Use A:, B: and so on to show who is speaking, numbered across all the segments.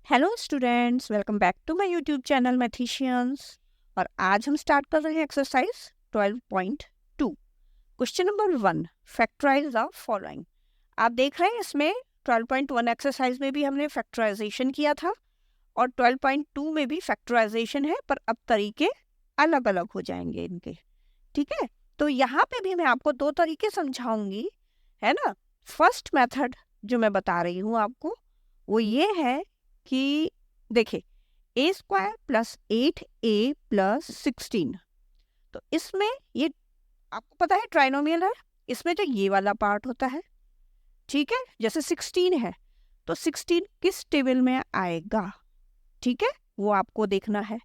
A: Hello students, welcome back to my YouTube channel mathematicians. और आज हम स्टार्ट कर रहे हैं exercise 12.2। Question number 1, factorise the following. आप देख रहे हैं इसमें 12.1 एक्सरसाइज में भी हमने फैक्टराइजेशन किया था और 12.2 में भी फैक्टराइजेशन है, पर अब तरीके अलग अलग हो जाएंगे इनके। ठीक है, तो यहाँ पे भी मैं आपको दो तरीके समझाऊंगी, है ना। फर्स्ट मेथड जो मैं बता रही हूँ आपको वो ये है कि देखिए ए स्क्वायर प्लस 8a प्लस 16। तो इसमें ये आपको पता है ट्राइनोमियल है, इसमें जो ये वाला पार्ट होता है, ठीक है, जैसे 16 है तो 16 किस टेबल में आएगा, ठीक है, वो आपको देखना है।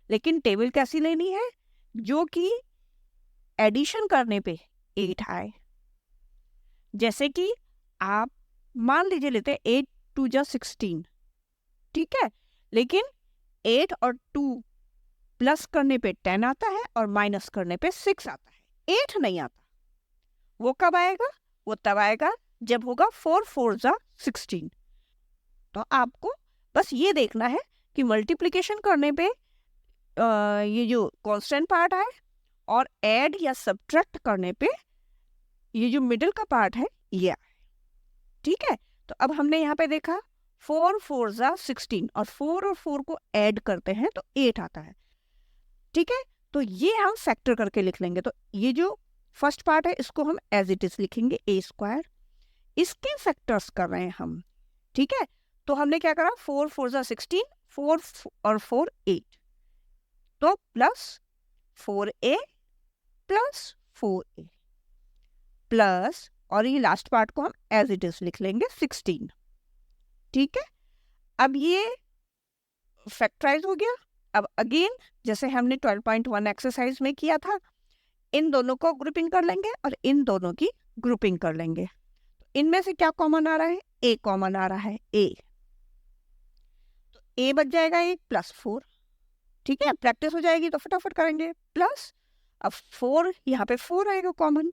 A: लेकिन टेबल कैसी लेनी है, जो कि एडिशन करने पे 8 आए। जैसे कि आप मान लीजिए लेते हैं 8 2 जा 16, ठीक है, लेकिन 8 और 2 प्लस करने पे 10 आता है और माइनस करने पे 6 आता है, 8 नहीं आता। वो कब आएगा, वो तब आएगा जब होगा 4 4 जा 16। तो आपको बस ये देखना है कि मल्टीप्लिकेशन करने पे ये जो कांस्टेंट पार्ट आए और ऐड या सब्ट्रैक्ट करने पे ये जो मिडिल का पार्ट है ये आए। ठीक है, तो अब हमने यहाँ पे देखा 4 4 जा 16 और 4 और 4 को ऐड करते हैं तो 8 आता है। ठीक है, तो ये हम फैक्टर करके लिख लेंगे। तो ये जो फर्स्ट पार्ट है इसको हम एज इट इज लिखेंगे ए स्क्वायर, इसके फैक्टर्स कर रहे हैं हम। ठीक है, तो हमने क्या करा 4 4 जा 16, 4 और 4 8, तो plus 4a plus 4a plus, और ये लास्ट पार्ट को हम एज इट इज लिख लेंगे 16। ठीक है, अब ये फैक्टराइज हो गया। अब अगेन जैसे हमने 12.1 एक्सरसाइज में किया था, इन दोनों को ग्रुपिंग कर लेंगे और इन दोनों की ग्रुपिंग कर लेंगे। इनमें से क्या कॉमन आ रहा है, ए कॉमन आ रहा है, ए, तो ए बच जाएगा 1 प्लस 4। ठीक है, प्रैक्टिस हो जाएगी तो फटाफट करेंगे। प्लस अब 4, यहाँ पे 4 आएगा कॉमन,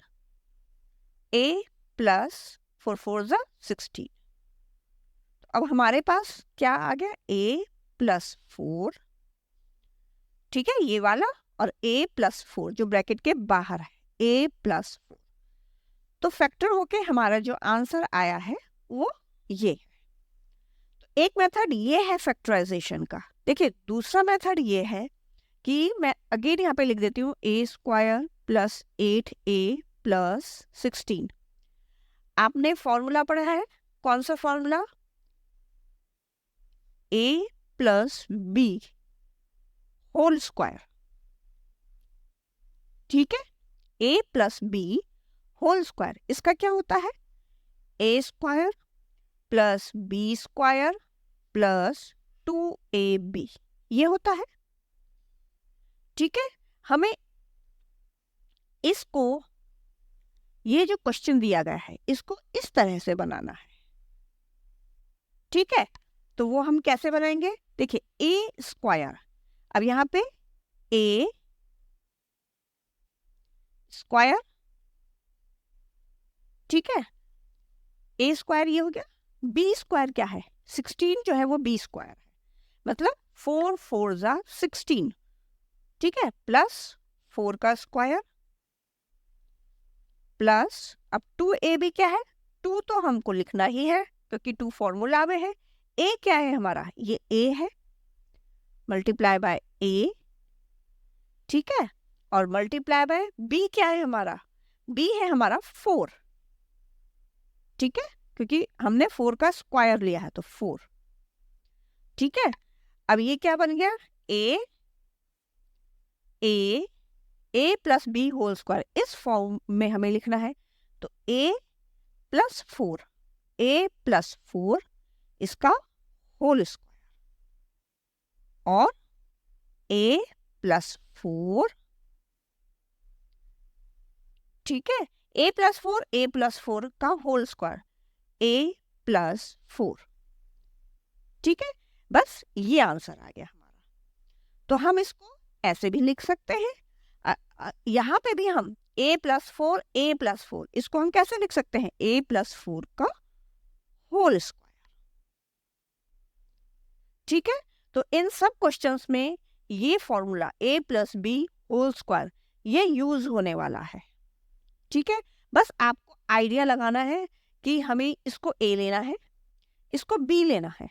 A: ए प्लस 4 4 जा 16। तो अब हमारे पास क्या आ गया, ए प्लस 4, ठीक है, ये वाला, और a प्लस 4 जो ब्रैकेट के बाहर है, a प्लस 4। तो फैक्टर होके हमारा जो आंसर आया है वो ये है। तो एक मेथड ये है फैक्टराइजेशन का। देखिए दूसरा मेथड ये है कि मैं अगेन यहाँ पे लिख देती हूँ ए स्क्वायर प्लस 8a प्लस 16। आपने फॉर्मूला पढ़ा है, कौन सा formula, a plus b whole square. ठीक है, a plus b whole square, इसका क्या होता है, a square plus b square plus 2ab, ये होता है। ठीक है, हमें इसको, ये जो क्वेश्चन दिया गया है इसको इस तरह से बनाना है। ठीक है, तो वो हम कैसे बनाएंगे, देखिए ए स्क्वायर, अब यहाँ पे ए स्क्वायर, ठीक है, ए स्क्वायर ये हो गया, बी स्क्वायर क्या है, 16 जो है वो बी स्क्वायर है, मतलब 4 4 जा 16। ठीक है, प्लस 4 का स्क्वायर प्लस, अब 2ab क्या है, 2 तो हमको लिखना ही है क्योंकि 2 फॉर्मूला में है। a क्या है हमारा, ये a है, मल्टीप्लाई बाय a, ठीक है, और मल्टीप्लाई बाय b क्या है हमारा, b है हमारा 4। ठीक है, क्योंकि हमने 4 का स्क्वायर लिया है तो 4। ठीक है, अब ये क्या बन गया, a a a plus B whole square, इस फॉर्म में हमें लिखना है। तो a प्लस 4, a प्लस 4 इसका होल स्क्वायर, और a प्लस 4, ठीक है, a प्लस 4 a प्लस 4 का होल स्क्वायर, a प्लस 4। ठीक है, बस ये आंसर आ गया हमारा। तो हम इसको ऐसे भी लिख सकते हैं, यहाँ पे भी हम a प्लस 4 a प्लस 4, इसको हम कैसे लिख सकते हैं, a प्लस 4 का होल स्क्वायर। ठीक है, तो इन सब क्वेश्चंस में ये formula a plus B whole square ये यूज होने वाला है। ठीक है, बस आपको आइडिया लगाना है कि हमें इसको a लेना है, इसको b लेना है,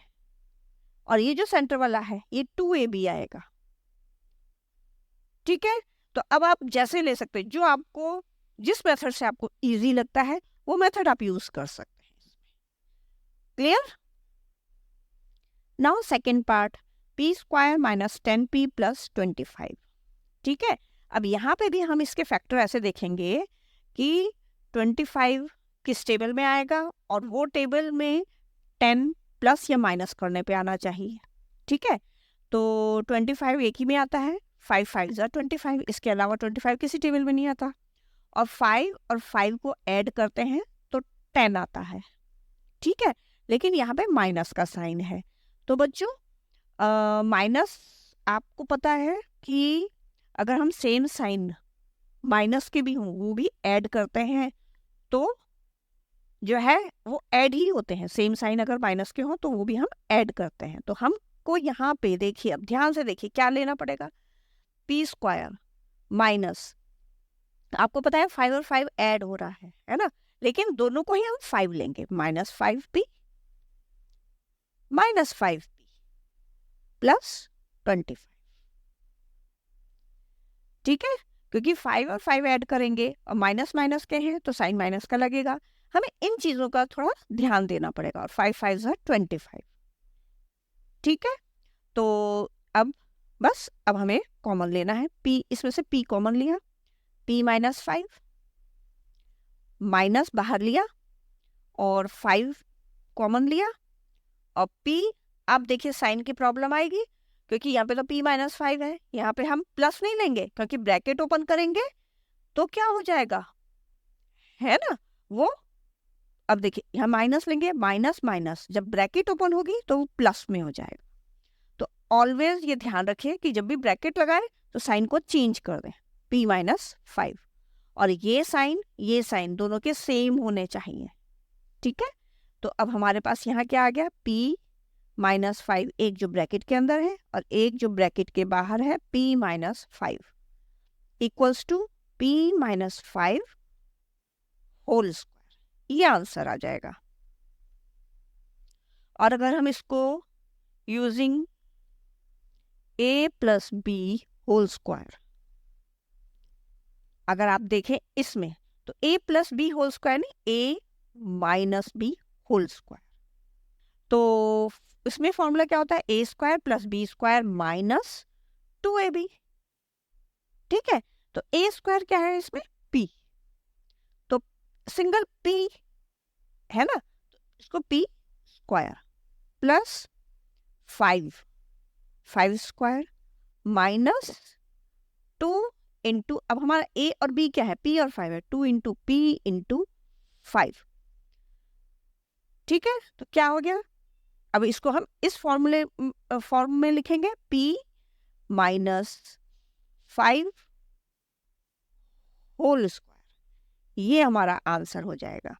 A: और ये जो सेंटर वाला है ये 2ab आएगा। ठीक है, तो अब आप जैसे ले सकते हैं, जो आपको जिस मेथड से आपको इजी लगता है वो मेथड आप यूज कर सकते हैं। Clear? Now second part, p square minus 10p plus 25। ठीक है, अब यहाँ पे भी हम इसके फैक्टर ऐसे देखेंगे कि 25 किस टेबल में आएगा, और वो टेबल में 10 प्लस या माइनस करने पे आना चाहिए। ठीक है, तो 25 एक ही में आता है, 5 5 ज़ा 25, इसके अलावा 25 किसी टेबल में नहीं आता, और 5 और 5 को ऐड करते हैं तो 10 आता है। ठीक है, लेकिन यहाँ पे माइनस का साइन है, तो बच्चों माइनस आपको पता है कि अगर हम सेम साइन माइनस के भी हों वो भी ऐड करते हैं तो जो है वो ऐड ही होते हैं। सेम साइन अगर माइनस के हों तो वो भी हम ऐड करते हैं। तो हमको यहाँ पे देखिए, अब ध्यान से देखिए क्या लेना पड़ेगा, p स्क्वायर माइनस, आपको पता है 5 और 5 ऐड हो रहा है ना, लेकिन दोनों को ही हम 5 लेंगे, minus 5p minus 5p plus 25। ठीक है, क्योंकि 5 और 5 ऐड करेंगे और माइनस माइनस के हैं तो साइन माइनस का लगेगा, हमें इन चीजों का थोड़ा ध्यान देना पड़ेगा। और 5 5 ज़ा 25। ठीक है, तो अब बस अब हमें कॉमन लेना है, p इसमें से p कॉमन लिया, p माइनस 5 माइनस बाहर लिया और 5 कॉमन लिया, और p, आप देखिए साइन की प्रॉब्लम आएगी क्योंकि यहाँ पे तो p माइनस 5 है, यहाँ पे हम प्लस नहीं लेंगे क्योंकि ब्रैकेट ओपन करेंगे तो क्या हो जाएगा, है ना वो। अब देखिए यहाँ माइनस लेंगे, माइनस माइनस जब ब्रैकेट ओपन होगी तो वो प्लस में हो जाएगा। तो ऑलवेज ये ध्यान रखिए कि जब भी ब्रैकेट लगाए तो साइन को चेंज कर दें, p माइनस 5, और ये साइन दोनों के सेम होने चाहिए। ठीक है, तो अब हमारे पास यहाँ क्या आ गया, p माइनस 5, एक जो ब्रैकेट के अंदर है और एक जो ब्रैकेट के बाहर है, p minus 5 equals to p minus 5 whole square, ये आंसर आ जाएगा। और अगर हम इसको using a plus B whole square, अगर आप देखें इसमें तो a plus B whole square नहीं, a minus b whole square, तो इसमें फॉर्मूला क्या होता है, a square plus b square minus 2ab। ठीक है, तो a स्क्वायर क्या है इसमें, p, तो सिंगल p है ना, तो इसको p square plus 5 square minus 2 into, अब हमारा a और b क्या है, p और 5 है, 2 इंटू p इंटू 5। ठीक है, तो क्या हो गया, अब इसको हम इस फॉर्म में लिखेंगे, p माइनस 5 होल स्क्वायर, ये हमारा आंसर हो जाएगा।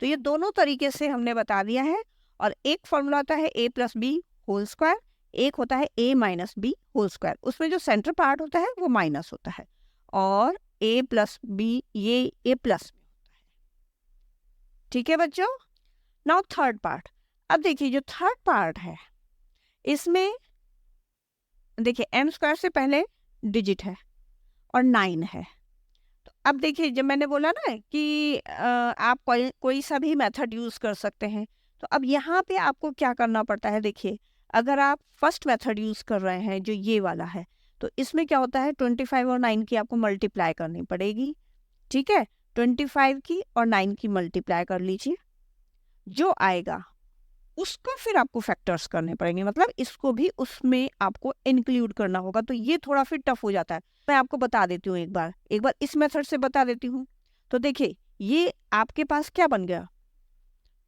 A: तो ये दोनों तरीके से हमने बता दिया है, और एक फॉर्मूला होता है a plus B whole square, एक होता है a minus b whole square, उसमें जो सेंटर पार्ट होता है वो माइनस होता है, और a प्लस बी ये a प्लस में होता है। ठीक है बच्चों, नाउ थर्ड पार्ट। अब देखिए जो थर्ड पार्ट है इसमें देखिए m स्क्वायर से पहले डिजिट है और 9 है। तो अब देखिए जब मैंने बोला ना कि आप कोई सा भी मेथड यूज कर सकते हैं, तो अब यहाँ पे आपको क्या करना पड़ता है, देखिए अगर आप फर्स्ट मेथड यूज कर रहे हैं जो ये वाला है, तो इसमें क्या होता है 25 और 9 की आपको मल्टीप्लाई करनी पड़ेगी। ठीक है, 25 की और 9 की मल्टीप्लाई कर लीजिए, जो आएगा उसको फिर आपको फैक्टर्स करने पड़ेंगे, मतलब इसको भी उसमें आपको इंक्लूड करना होगा, तो ये थोड़ा फिर टफ हो जाता है। मैं आपको बता देती हूँ एक बार इस मेथड से बता देती हूँ। तो देखिए ये आपके पास क्या बन गया,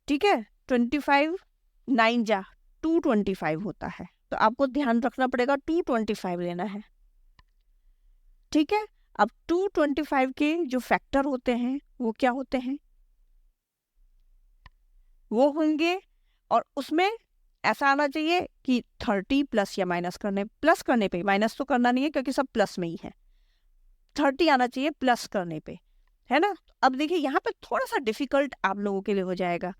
A: ठीक है 25 9 जा 225 होता है, तो आपको ध्यान रखना पड़ेगा 225 लेना है। ठीक है, अब 225 के जो फैक्टर होते हैं वो क्या होते हैं, वो होंगे, और उसमें ऐसा आना चाहिए कि 30 प्लस या माइनस करने पे, माइनस तो करना नहीं है क्योंकि सब प्लस में ही है, 30 आना चाहिए प्लस करने पे, है ना। अब देखिए यहाँ पे थोड़ा सा डिफिकल्ट आप लोगों के लिए हो जाएगा।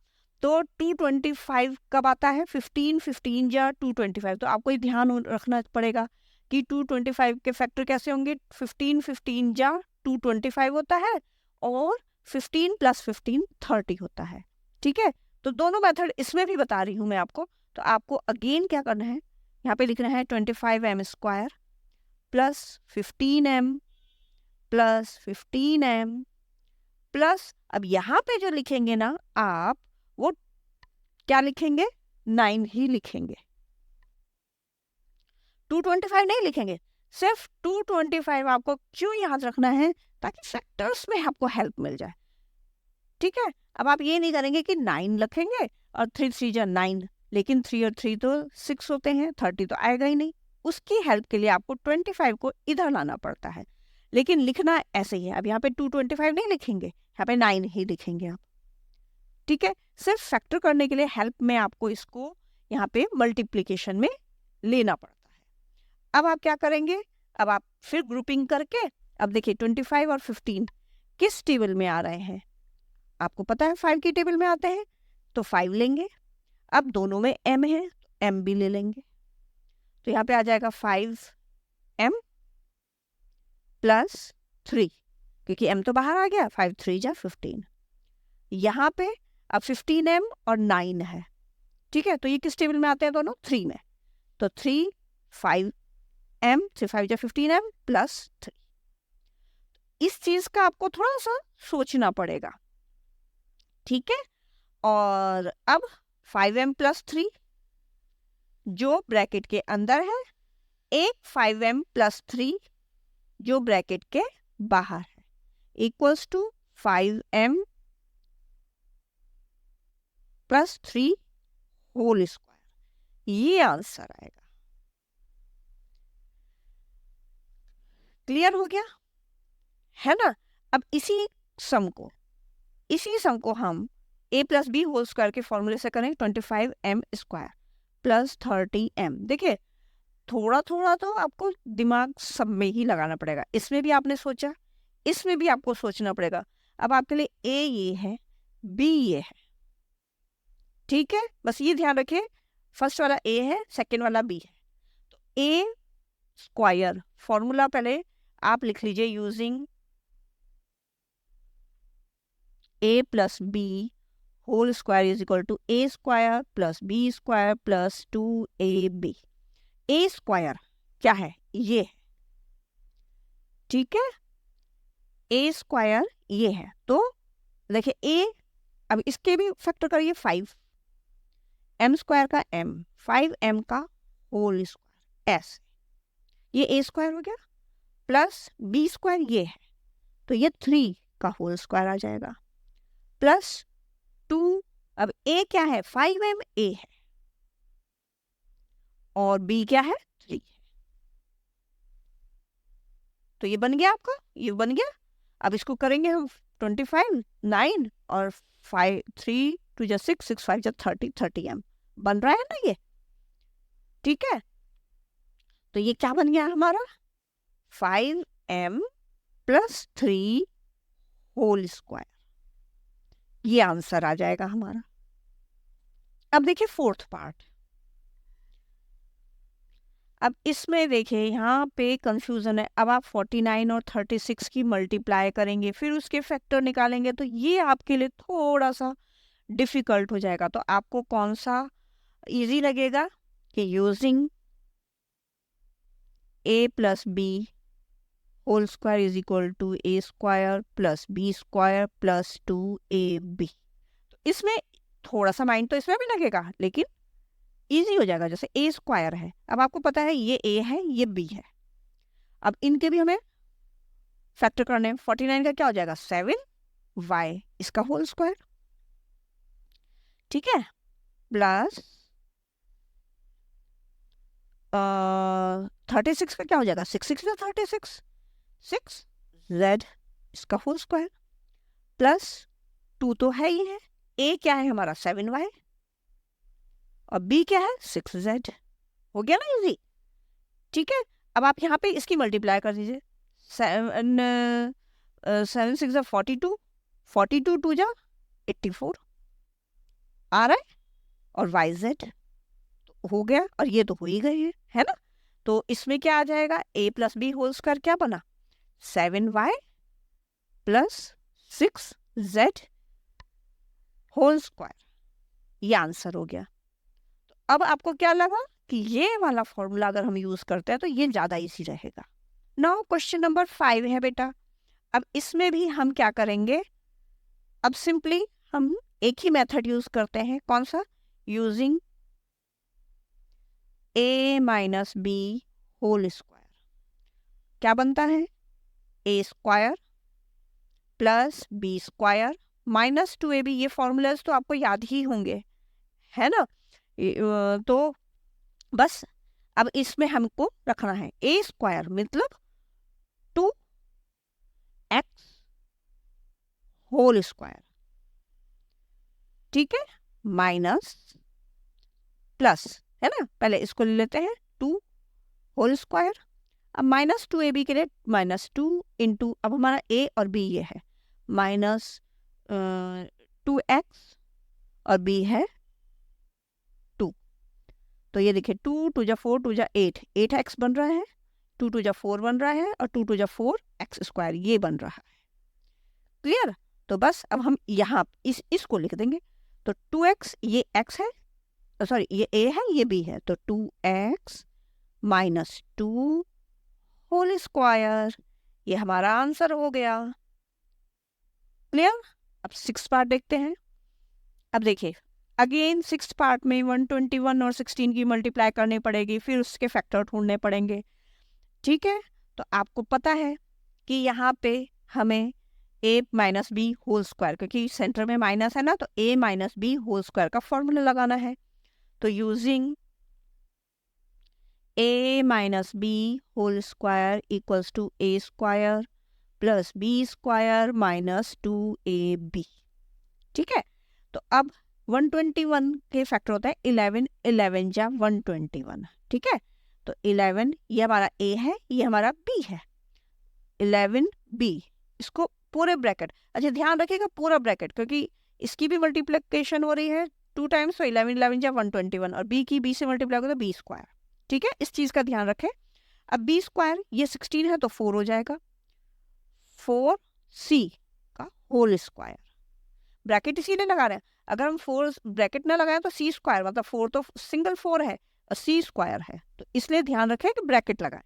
A: तो 225 कब आता है? 15 या 225, तो आपको ये ध्यान रखना पड़ेगा कि 225 के फैक्टर कैसे होंगे। 15 या 225 होता है और 15 प्लस 15 30 होता है। ठीक है, तो दोनों मेथड इसमें भी बता रही हूँ मैं आपको। तो आपको अगेन क्या करना है, यहाँ पे लिखना है 25m² plus 15m plus 15m plus, अब यहाँ पे जो लिखेंगे ना आप, वो क्या लिखेंगे? 9 ही लिखेंगे, 225 नहीं लिखेंगे। सिर्फ 225 आपको क्यों याद रखना है? ताकि फैक्टर्स में आपको हेल्प मिल जाए। ठीक है, अब आप ये नहीं करेंगे कि 9 लिखेंगे और 3 3 जा 9, लेकिन 3 और 3 तो 6 होते हैं, 30 तो आएगा ही नहीं। उसकी हेल्प के लिए आपको 25 को इधर लाना पड़ता है, लेकिन लिखना ऐसे ही है। अब यहाँ पे 225 नहीं लिखेंगे, यहाँ पे 9 ही लिखेंगे आप। ठीक है, सिर्फ फैक्टर करने के लिए हेल्प में आपको इसको यहाँ पे मल्टीप्लिकेशन में लेना पड़ता है। अब आप क्या करेंगे, अब आप फिर ग्रुपिंग करके, अब देखिए 25 और 15 किस टेबल में आ रहे हैं? आपको पता है 5 की टेबल में आते हैं, तो 5 लेंगे। अब दोनों में m है, m भी ले लेंगे, तो यहाँ पे आ जाएगा 5m प्लस 3, क्योंकि m तो बाहर आ गया, 5 3 जा 15। यहाँ पे अब 15m और 9 है। ठीक है, तो ये किस टेबल में आते हैं दोनों? 3 में, तो 3 5m 3 5 जा 15m प्लस 3। इस चीज का आपको थोड़ा सा सोचना पड़ेगा। ठीक है, और अब 5m प्लस 3 जो ब्रैकेट के अंदर है, एक 5m प्लस 3 जो ब्रैकेट के बाहर है, equals to 5m plus 3 whole square. ये आंसर आएगा। क्लियर हो गया है ना। अब इसी सम को हम a plus B whole square के फॉर्मूले से करें, 25m² प्लस 30m। देखिए थोड़ा थोड़ा तो आपको दिमाग सब में ही लगाना पड़ेगा। इसमें भी आपने सोचा, इसमें भी आपको सोचना पड़ेगा। अब आपके लिए a ये है, b ये है। ठीक है, बस ये ध्यान रखिए, फर्स्ट वाला a है, सेकेंड वाला b है। तो a स्क्वायर फॉर्मूला पहले आप लिख लीजिए using a plus B whole square is equal to a square plus b square plus 2ab। a square क्या है? ये है। ठीक है, a स्क्वायर ये है, तो देखिए a, अब इसके भी फैक्टर करिए 5, m स्क्वायर का m, 5m का होल स्क्वायर, ऐसे ये a स्क्वायर हो गया, प्लस b स्क्वायर ये है, तो ये 3 का होल स्क्वायर आ जाएगा, प्लस 2, अब a क्या है? 5m a है, और b क्या है? 3 है। तो ये बन गया आपका, ये बन गया। अब इसको करेंगे हम 25 9 और 5 3 2 जा 6 6 5 जा 30 30m बन रहा है ना ये। ठीक है, तो ये क्या बन गया हमारा? 5m plus 3 whole square. ये आंसर आ जाएगा हमारा। अब देखिए फोर्थ पार्ट। अब इसमें देखिए यहाँ पे कंफ्यूजन है। अब आप 49 और 36 की मल्टीप्लाई करेंगे, फिर उसके फैक्टर निकालेंगे, तो ये आपके लिए थोड़ा सा डिफिकल्ट हो जाएगा। तो आपको कौन सा इजी लगेगा कि using a plus B whole square is equal to a square plus b square plus 2ab। तो इसमें थोड़ा सा माइंड तो इसमें भी लगेगा, लेकिन इजी हो जाएगा। जैसे a स्क्वायर है, अब आपको पता है ये a है, ये b है, अब इनके भी हमें फैक्टर करने हैं। 49 का क्या हो जाएगा? 7y इसका होल स्क्वायर, ठीक है, प्लस 36 का क्या हो जाएगा? 6 6 36 6z इसका होल स्क्वायर, प्लस 2 तो है ही है, a क्या है हमारा? 7y, और बी क्या है 6z। हो गया ना इजी। ठीक है, अब आप यहाँ पे इसकी मल्टीप्लाई कर दीजिए। 7 6 42, 42 2 जा 84 आ रहा है, और yz हो गया, और ये तो हो ही गए हैं, है ना। तो इसमें क्या आ जाएगा, a plus B whole square क्या बना 7y plus 6z whole square, ये आंसर हो गया। तो अब आपको क्या लगा कि ये वाला फॉर्मूला अगर हम यूज करते हैं तो ये ज्यादा इजी रहेगा। नाउ क्वेश्चन नंबर 5 है बेटा। अब इसमें भी हम क्या करेंगे, अब सिंपली हम एक ही मेथड यूज करते हैं, कौन सा, using a minus b whole square. क्या बनता है, a square plus b square minus 2ab। ये फॉर्मूलाज तो आपको याद ही होंगे, है ना। तो बस अब इसमें हमको रखना है a स्क्वायर मतलब 2x होल स्क्वायर, ठीक है, माइनस प्लस, है ना। पहले इसको ले लेते हैं 2 होल स्क्वायर। अब माइनस 2ab के लिए -2 इंटू, अब हमारा a और b ये है माइनस 2x और b है 2। तो ये देखिए 2 2 जा 4 2 जा 8, 8x बन रहा है, 2 2 जा 4 बन रहा है, और 2 2 जा 4x स्क्वायर ये बन रहा है। क्लियर। तो बस अब हम यहाँ इसको लिख देंगे। तो 2x ये x है, सॉरी ये a है ये b है, तो 2x माइनस 2 होल स्क्वायर, ये हमारा आंसर हो गया। क्लियर। अब 6 पार्ट देखते हैं। अब देखिए अगेन 6 पार्ट में 121 और 16 की मल्टीप्लाई करनी पड़ेगी, फिर उसके फैक्टर ढूंढने पड़ेंगे, ठीक है। तो आपको पता है कि यहाँ पे हमें a minus b whole square, क्योंकि सेंटर में माइनस है ना, तो a minus b whole square का फॉर्मूला लगाना है। तो using a minus b whole square equals to a square plus b square minus 2ab, ठीक है। तो अब 121 के फैक्टर होता है 11, 11 जा 121, ठीक है। तो 11 ये हमारा a है, ये हमारा b है, 11b, इसको पूरे ब्रैकेट, अच्छा ध्यान रखिएगा पूरा ब्रैकेट, क्योंकि इसकी भी मल्टीप्लिकेशन हो रही है 2 टाइम्स, तो 11 11 जा 121, और b की b से मल्टीप्लाई होगा तो b स्क्वायर, ठीक है। इस चीज का ध्यान रखें। अब b स्क्वायर ये 16 है तो 4 हो जाएगा, 4c का होल स्क्वायर, ब्रैकेट इसीलिए लगा रहे हैं। अगर हम 4 ब्रैकेट ना लगाएं तो c स्क्वायर, मतलब 4 तो सिंगल 4 है और c स्क्वायर है, तो इसलिए ध्यान रखें कि ब्रैकेट लगाएं।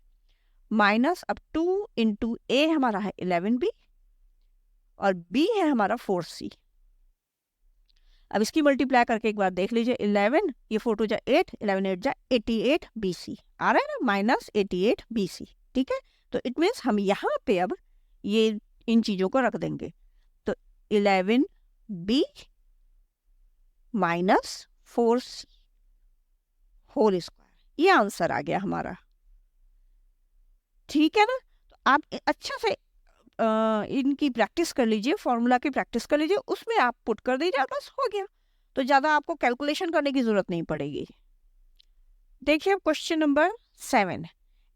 A: माइनस अब 2 इंटू a हमारा है 11b और b है हमारा 4c। अब इसकी मल्टीप्लाई करके एक बार देख लीजिए, 11 ये 4 2 जा 8, 11 8 जा 88 bc आ रहा है ना, माइनस 88 bc, ठीक है। तो इट मीन्स हम यहाँ पे अब ये इन चीजों को रख देंगे, तो 11b minus 4c whole square, ये आंसर आ गया हमारा, ठीक है ना। तो आप अच्छा से इनकी प्रैक्टिस कर लीजिए, फॉर्मूला की प्रैक्टिस कर लीजिए, उसमें आप पुट कर दीजिए, बस हो गया। तो ज़्यादा आपको कैलकुलेशन करने की ज़रूरत नहीं पड़ेगी। देखिए question number 7,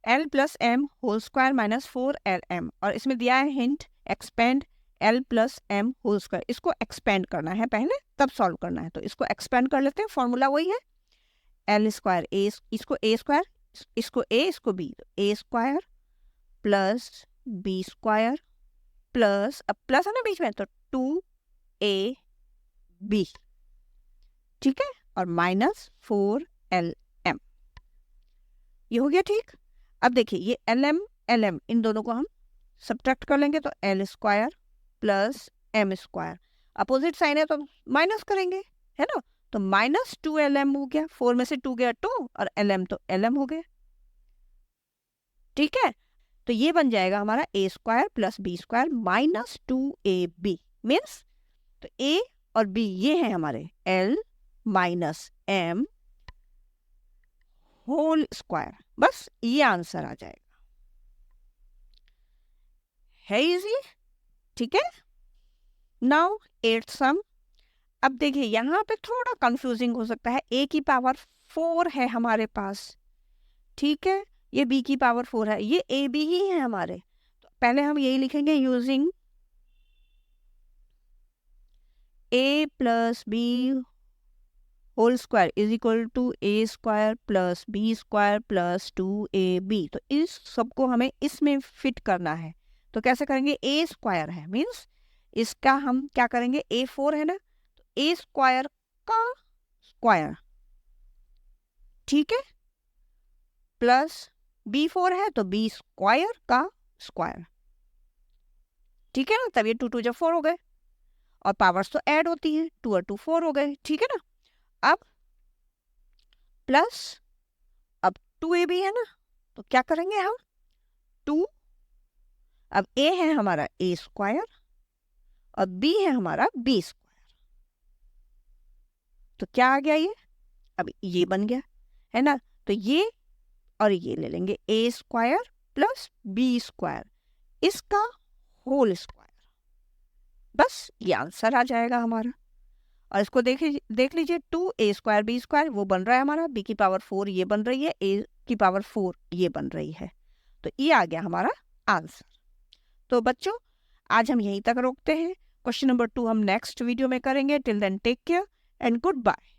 A: l plus m whole square minus 4lm, और इसमें दिया है hint expand l plus m whole square. इसको एक्सपेंड करना है पहले, तब सॉल्व करना है, तो इसको एक्सपेंड कर लेते हैं। फॉर्मूला वही है एल स्क्वायर, ए इसको ए स्क्वायर, इसको ए इसको b, a square plus b square plus, अब प्लस है ना बीच में, तो 2ab, ठीक है, और माइनस 4lm, ये हो गया ठीक। अब देखिए ये lm lm इन दोनों को हम सब्ट्रैक्ट कर लेंगे, तो l square plus m square, opposite sign है तो माइनस करेंगे, है ना। तो माइनस 2lm हो गया, 4 में से 2 गया 2, और lm तो lm हो गया, ठीक है। तो ये बन जाएगा हमारा a square plus b square minus 2ab, means तो a और b ये है हमारे l minus m whole square, बस ये आंसर आ जाएगा, है इजी, ठीक है। नाउ 8th सम, अब देखिए यहाँ पे थोड़ा कंफ्यूजिंग हो सकता है, a की पावर 4 है हमारे पास, ठीक है, ये b की पावर 4 है, ये a b ही है हमारे, तो पहले हम यही लिखेंगे using a plus b whole square is equal to a square plus b square plus 2ab। तो इस सबको हमें इसमें फिट करना है, तो कैसे करेंगे, a स्क्वायर है मीन्स इसका हम क्या करेंगे, a4 है ना, तो a स्क्वायर का स्क्वायर, ठीक है, प्लस b4 है तो b स्क्वायर का स्क्वायर, ठीक है ना, तब ये 2 2 जब 4 हो गए, और पावर्स तो ऐड होती हैं, 2 और 2 4 हो गए, ठीक है ना। अब प्लस, अब 2ab है ना, तो क्या करेंगे हम, 2, अब a है हमारा a स्क्वायर और b है हमारा b स्क्वायर, तो क्या आ गया ये, अब ये बन गया है ना, तो ये और ये ले लेंगे a square plus b square, इसका होल स्क्वायर, बस ये आंसर आ जाएगा हमारा। और इसको देख लीजिए 2a स्क्वायर b स्क्वायर वो बन रहा है हमारा, b की पावर 4 ये बन रही है, a की पावर 4 ये बन रही है, तो ये आ गया हमारा आंसर। तो बच्चों आज हम यहीं तक रोकते हैं, क्वेश्चन नंबर 2 हम नेक्स्ट वीडियो में करेंगे। Till then take care and good bye.